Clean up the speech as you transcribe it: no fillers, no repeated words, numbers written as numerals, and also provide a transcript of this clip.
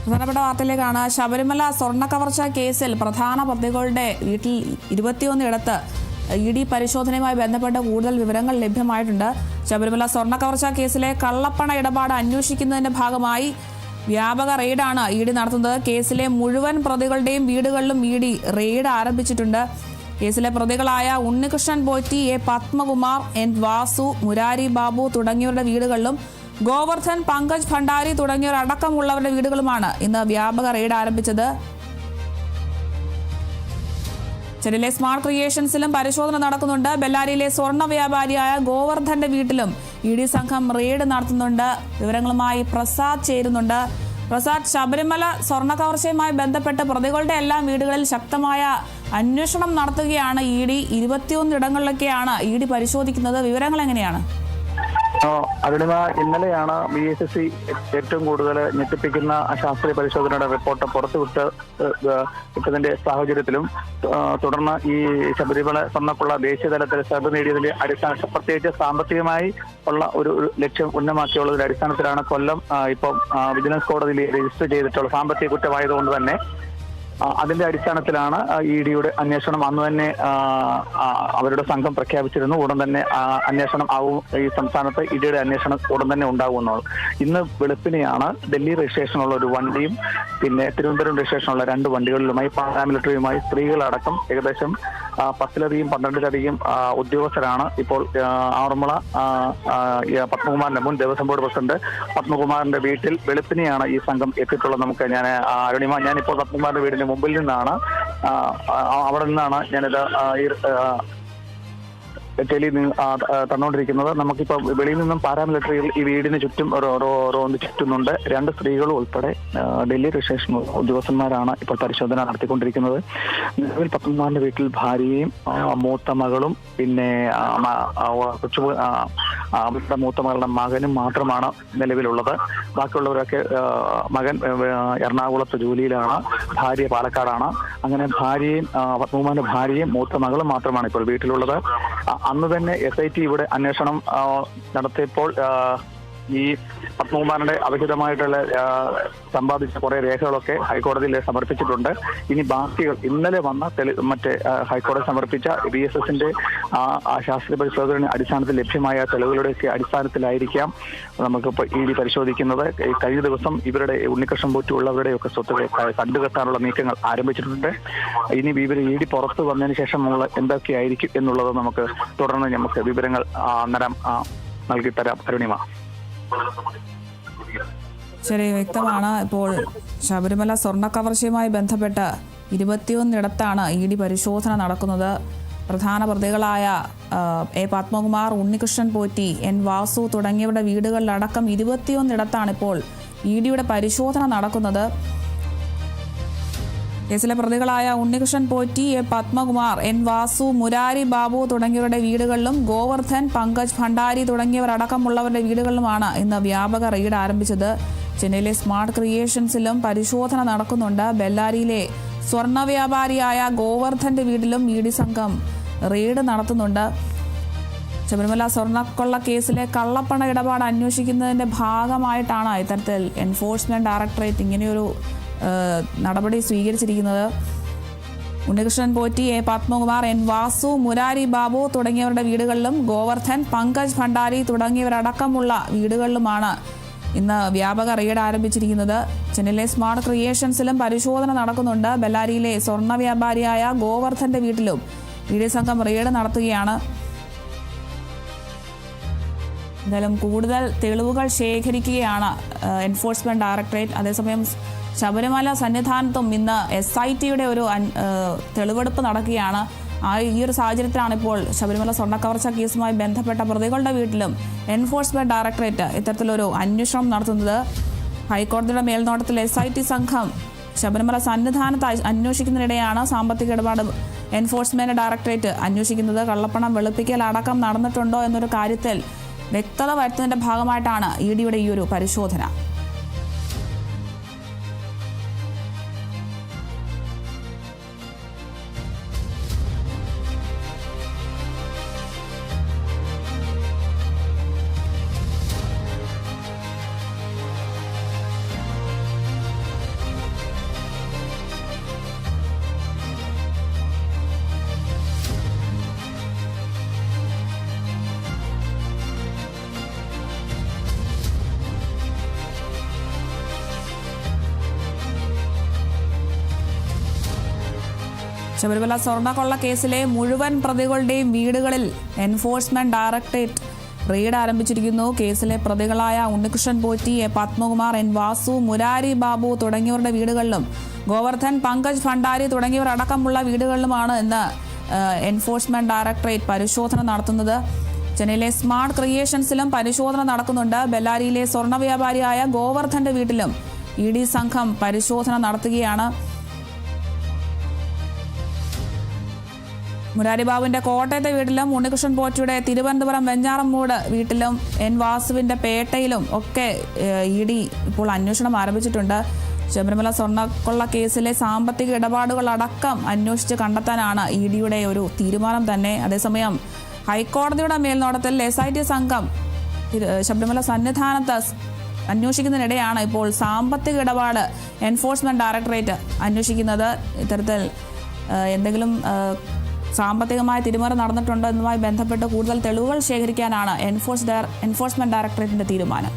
പ്രധാനപ്പെട്ട വാർത്തയിലേക്കാണ്. ശബരിമല സ്വർണ്ണ കവർച്ച കേസിൽ പ്രധാന പ്രതികളുടെ വീട്ടിൽ 21 ഇടത്ത് ഇഡി പരിശോധനയുമായി ബന്ധപ്പെട്ട് കൂടുതൽ വിവരങ്ങൾ ലഭ്യമായിട്ടുണ്ട്. ശബരിമല സ്വർണ്ണ കവർച്ച കേസിലെ കള്ളപ്പണ ഇടപാട് അന്വേഷിക്കുന്നതിന്റെ ഭാഗമായി വ്യാപക റെയ്ഡാണ് ഇഡി നടത്തുന്നത്. കേസിലെ മുഴുവൻ പ്രതികളുടെയും വീടുകളിലും ഇഡി റെയ്ഡ് ആരംഭിച്ചിട്ടുണ്ട്. കേസിലെ പ്രതികളായ ഉണ്ണികൃഷ്ണൻ പോറ്റി, എ പത്മകുമാർ, എൻ വാസു, മുരാരി ബാബു തുടങ്ങിയവരുടെ വീടുകളിലും ഗോവർദ്ധൻ, പങ്കജ് ഭണ്ഡാരി തുടങ്ങിയവരടക്കമുള്ളവരുടെ വീടുകളുമാണ് ഇന്ന് വ്യാപക റെയ്ഡ് ആരംഭിച്ചത്. ചെന്നൈയിലെ സ്മാർട്ട് ക്രിയേഷൻസിലും പരിശോധന നടക്കുന്നുണ്ട്. ബെല്ലാരിയിലെ സ്വർണ്ണ വ്യാപാരിയായ ഗോവർദ്ധന്റെ വീട്ടിലും ഇഡി സംഘം റെയ്ഡ് നടത്തുന്നുണ്ട്. വിവരങ്ങളുമായി പ്രസാദ് ചേരുന്നുണ്ട്. പ്രസാദ്, ശബരിമല സ്വർണ്ണ കവർച്ചയുമായി ബന്ധപ്പെട്ട് പ്രതികളുടെ എല്ലാ വീടുകളിൽ ശക്തമായ അന്വേഷണം നടത്തുകയാണ് ഇഡി. 21 ഇടങ്ങളിലൊക്കെയാണ് ഇഡി പരിശോധിക്കുന്നത്. വിവരങ്ങൾ എങ്ങനെയാണ്? അരുണിമ, ഇന്നലെയാണ് BSSC ഏറ്റവും കൂടുതൽ ഞെട്ടിപ്പിക്കുന്ന ശാസ്ത്രീയ പരിശോധനയുടെ റിപ്പോർട്ട് പുറത്തുവിട്ടതിന്റെ സാഹചര്യത്തിലും തുടർന്ന് ഈ ശബരിമല സ്വർണ്ണക്കുള്ള ദേശീയ തലത്തിൽ ശ്രദ്ധ നേടിയതിന്റെ അടിസ്ഥാന പ്രത്യേകിച്ച് സാമ്പത്തികമായി ഉള്ള ഒരു ലക്ഷ്യം ഉന്നമാക്കിയുള്ളതിന്റെ അടിസ്ഥാനത്തിലാണ് കൊല്ലം ഇപ്പം വിജിലൻസ് കോടതിയിൽ രജിസ്റ്റർ ചെയ്തിട്ടുള്ള സാമ്പത്തിക കുറ്റമായതുകൊണ്ട് തന്നെ അതിന്റെ അടിസ്ഥാനത്തിലാണ് ഇഡിയുടെ അന്വേഷണം. അന്ന് തന്നെ അവരുടെ സംഘം പ്രഖ്യാപിച്ചിരുന്നു ഉടൻ തന്നെ അന്വേഷണം ആവും, ഈ സംസ്ഥാനത്ത് ഇഡിയുടെ അന്വേഷണം ഉടൻ തന്നെ ഉണ്ടാകുമെന്നുള്ളത്. ഇന്ന് വെളുപ്പിനെയാണ് ഡൽഹി രജിസ്ട്രേഷനുള്ള ഒരു വണ്ടിയും പിന്നെ തിരുവനന്തപുരം രജിസ്ട്രേഷനുള്ള 2 വണ്ടികളിലുമായി പാരാമിലിറ്ററിയുമായി സ്ത്രീകളടക്കം ഏകദേശം 10ലധികം 12ലധികം ഉദ്യോഗസ്ഥരാണ് ഇപ്പോൾ ആറന്മുള പത്മകുമാറിന്റെ മുൻ ദേവസ്വം ബോർഡ് പ്രസിഡന്റ് പത്മകുമാറിന്റെ വീട്ടിൽ വെളുപ്പിനെയാണ് ഈ സംഘം എത്തിയിട്ടുള്ളത്. അരുണിമ, ഞാനിപ്പോൾ പത്മകുമാറിന്റെ വീടിന് മുമ്പിൽ നിന്നാണ്, അവിടെ നിന്നാണ് ഞാനിത് ടെലി തന്നുകൊണ്ടിരിക്കുന്നത്. നമുക്കിപ്പോ വെളിയിൽ നിന്നും പാരാമിലിറ്ററികൾ ഈ വീടിന് ചുറ്റും ഓരോന്ന് ചുറ്റുന്നുണ്ട്. 2 സ്ത്രീകളും ഉൾപ്പെടെ ഡൽഹി രജിസ്ട്രേഷൻ ഉദ്യോഗസ്ഥന്മാരാണ് ഇപ്പോൾ പരിശോധന നടത്തിക്കൊണ്ടിരിക്കുന്നത്. നിലവിൽ പത്മകുമാറിന്റെ വീട്ടിൽ ഭാര്യയും മൂത്ത മകളും പിന്നെ അവരുടെ മൂത്ത മകളുടെ മകനും മാത്രമാണ് നിലവിലുള്ളത്. ബാക്കിയുള്ളവരൊക്കെ മകൻ എറണാകുളത്ത് ജോലിയിലാണ്, ഭാര്യ പാലക്കാടാണ്. അങ്ങനെ പത്മകുമാറിന്റെ ഭാര്യയും മൂത്ത മകളും മാത്രമാണ് ഇപ്പോൾ വീട്ടിലുള്ളത്. അന്ന് തന്നെ SIT ഇവിടെ അന്വേഷണം നടത്തിയപ്പോൾ ഈ പത്മകുമാറിന്റെ അവിഹിതമായിട്ടുള്ള സമ്പാദിച്ച കുറെ രേഖകളൊക്കെ ഹൈക്കോടതിയിൽ സമർപ്പിച്ചിട്ടുണ്ട്. ഇനി ബാക്കികൾ ഇന്നലെ വന്ന ഹൈക്കോടതി സമർപ്പിച്ച BSSന്റെ ശാസ്ത്രീയ പരിശോധന അടിസ്ഥാനത്തിൽ ലഭ്യമായ തെളിവുകളുടെയൊക്കെ അടിസ്ഥാനത്തിലായിരിക്കാം നമുക്കിപ്പോൾ ഇഡി പരിശോധിക്കുന്നത്. കഴിഞ്ഞ ദിവസം ഇവരുടെ ഉണ്ണികൃഷ്ണൻ പോറ്റി ഉള്ളവരുടെയൊക്കെ സ്വത്തുക്കൾ കണ്ടുകെട്ടാനുള്ള നീക്കങ്ങൾ ആരംഭിച്ചിട്ടുണ്ട്. ഇനി ഇഡി പുറത്തു വന്നതിന് ശേഷമുള്ള എന്തൊക്കെയായിരിക്കും എന്നുള്ളത് തുടർന്ന് നമുക്ക് വിവരങ്ങൾ അന്നേരം നൽകിത്തരാം. അരുണിമ, ശരി, വ്യക്തമാണ്. ഇപ്പോൾ ശബരിമല സ്വർണ്ണ കവർച്ചയുമായി ബന്ധപ്പെട്ട് 21 ഇടത്താണ് ഇഡി പരിശോധന നടക്കുന്നത്. പ്രധാന പ്രതികളായ എ പത്മകുമാർ, ഉണ്ണികൃഷ്ണൻ പോറ്റി, എൻ വാസു തുടങ്ങിയവരുടെ വീടുകളിലടക്കം 21 ഇടത്താണ് ഇപ്പോൾ ഇഡിയുടെ പരിശോധന നടക്കുന്നത്. കേസിലെ പ്രതികളായ ഉണ്ണികൃഷ്ണൻ പോറ്റി, എ പത്മകുമാർ, എൻ വാസു, മുരാരി ബാബു തുടങ്ങിയവരുടെ വീടുകളിലും ഗോവർദ്ധൻ, പങ്കജ് ഭണ്ഡാരി തുടങ്ങിയവരടക്കമുള്ളവരുടെ വീടുകളിലുമാണ് ഇന്ന് വ്യാപക റെയ്ഡ് ആരംഭിച്ചത്. ചെന്നൈയിലെ സ്മാർട്ട് ക്രിയേഷൻസിലും പരിശോധന നടക്കുന്നുണ്ട്. ബെല്ലാരിയിലെ സ്വർണ്ണ വ്യാപാരിയായ ഗോവർദ്ധന്റെ വീട്ടിലും ഇഡി സംഘം റെയ്ഡ് നടത്തുന്നുണ്ട്. ശബരിമല സ്വർണ്ണക്കൊള്ള കേസിലെ കള്ളപ്പണ ഇടപാട് അന്വേഷിക്കുന്നതിന്റെ ഭാഗമായിട്ടാണ് ഇത്തരത്തിൽ എൻഫോഴ്സ്മെന്റ് ഡയറക്ടറേറ്റ് ഇങ്ങനെയൊരു നടപടി സ്വീകരിച്ചിരിക്കുന്നത്. ഉണ്ണികൃഷ്ണൻ പോറ്റി, എ പത്മകുമാർ, എൻ വാസു, മുരാരി ബാബു തുടങ്ങിയവരുടെ വീടുകളിലും ഗോവർദ്ധൻ, പങ്കജ് ഭണ്ഡാരി തുടങ്ങിയവരടക്കമുള്ള വീടുകളിലുമാണ് ഇന്ന് വ്യാപക റെയ്ഡ് ആരംഭിച്ചിരിക്കുന്നത്. ചെന്നൈയിലെ സ്മാർട്ട് ക്രിയേഷൻസിലും പരിശോധന നടക്കുന്നുണ്ട്. ബെല്ലാരിയിലെ സ്വർണ്ണ വ്യാപാരിയായ ഗോവർദ്ധന്റെ വീട്ടിലും ഇഡി സംഘം റെയ്ഡ് നടത്തുകയാണ്. എന്തായാലും കൂടുതൽ തെളിവുകൾ ശേഖരിക്കുകയാണ് എൻഫോഴ്സ്മെന്റ് ഡയറക്ടറേറ്റ്. അതേസമയം ശബരിമല സന്നിധാനത്തും ഇന്ന് SITയുടെ ഒരു തെളിവെടുപ്പ് നടക്കുകയാണ്. ഈ ഒരു സാഹചര്യത്തിലാണ് ഇപ്പോൾ ശബരിമല സ്വർണ്ണക്കവർച്ച കേസുമായി ബന്ധപ്പെട്ട പ്രതികളുടെ വീട്ടിലും എൻഫോഴ്സ്മെന്റ് ഡയറക്ടറേറ്റ് ഇത്തരത്തിലൊരു അന്വേഷണം നടത്തുന്നത്. ഹൈക്കോടതിയുടെ മേൽനോട്ടത്തിൽ SIT സംഘം ശബരിമല സന്നിധാനത്ത് അന്വേഷിക്കുന്നതിനിടെയാണ് സാമ്പത്തിക ഇടപാട് എൻഫോഴ്സ്മെന്റ് ഡയറക്ടറേറ്റ് അന്വേഷിക്കുന്നത്. കള്ളപ്പണം വെളുപ്പിക്കൽ അടക്കം നടന്നിട്ടുണ്ടോ എന്നൊരു കാര്യത്തിൽ വ്യക്തത വരുത്തുന്നതിന്റെ ഭാഗമായിട്ടാണ് ഇഡിയുടെ ഈ ഒരു പരിശോധന. ശബരിമല സ്വർണ്ണക്കൊള്ള കേസിലെ മുഴുവൻ പ്രതികളുടെയും വീടുകളിൽ എൻഫോഴ്സ്മെന്റ് ഡയറക്ടറേറ്റ് റെയ്ഡ് ആരംഭിച്ചിരിക്കുന്നു. കേസിലെ പ്രതികളായ ഉണ്ണികൃഷ്ണൻ പോറ്റി, എ പത്മകുമാർ, എൻ വാസു, മുരാരി ബാബു തുടങ്ങിയവരുടെ വീടുകളിലും ഗോവർദ്ധൻ, പങ്കജ് ഭണ്ഡാരി തുടങ്ങിയവർ അടക്കമുള്ള വീടുകളിലുമാണ് ഇന്ന് എൻഫോഴ്സ്മെന്റ് ഡയറക്ടറേറ്റ് പരിശോധന നടത്തുന്നത്. ചെന്നൈയിലെ സ്മാർട്ട് ക്രിയേഷൻസിലും പരിശോധന നടക്കുന്നുണ്ട്. ബെല്ലാരിയിലെ സ്വർണ്ണ വ്യാപാരിയായ ഗോവർദ്ധന്റെ വീട്ടിലും ED സംഘം പരിശോധന നടത്തുകയാണ്. മുരാരി ബാബുവിന്റെ കോട്ടയത്തെ വീട്ടിലും ഉണ്ണികൃഷ്ണൻ പോറ്റിയുടെ തിരുവനന്തപുരം വെഞ്ഞാറമ്മൂട് വീട്ടിലും എൻ വാസുവിന്റെ പേട്ടയിലും ഒക്കെ ED ഇപ്പോൾ അന്വേഷണം ആരംഭിച്ചിട്ടുണ്ട്. ശബരിമല സ്വർണ്ണക്കൊള്ള കേസിലെ സാമ്പത്തിക ഇടപാടുകളടക്കം അന്വേഷിച്ച് കണ്ടെത്താനാണ് EDയുടെ ഒരു തീരുമാനം തന്നെ. അതേസമയം ഹൈക്കോടതിയുടെ മേൽനോട്ടത്തിൽ SIT സംഘം ശബരിമല സന്നിധാനത്ത് അന്വേഷിക്കുന്നതിനിടെയാണ് ഇപ്പോൾ സാമ്പത്തിക ഇടപാട് എൻഫോഴ്സ്മെന്റ് ഡയറക്ടറേറ്റ് അന്വേഷിക്കുന്നത്. ഇത്തരത്തിൽ എന്തെങ്കിലും സാമ്പത്തികമായ തിരിമറി നടന്നിട്ടുണ്ടോ എന്നതുമായി ബന്ധപ്പെട്ട് കൂടുതൽ തെളിവുകൾ ശേഖരിക്കാനാണ് എൻഫോഴ്സ്മെന്റ് ഡയറക്ടറേറ്റിന്റെ തീരുമാനം.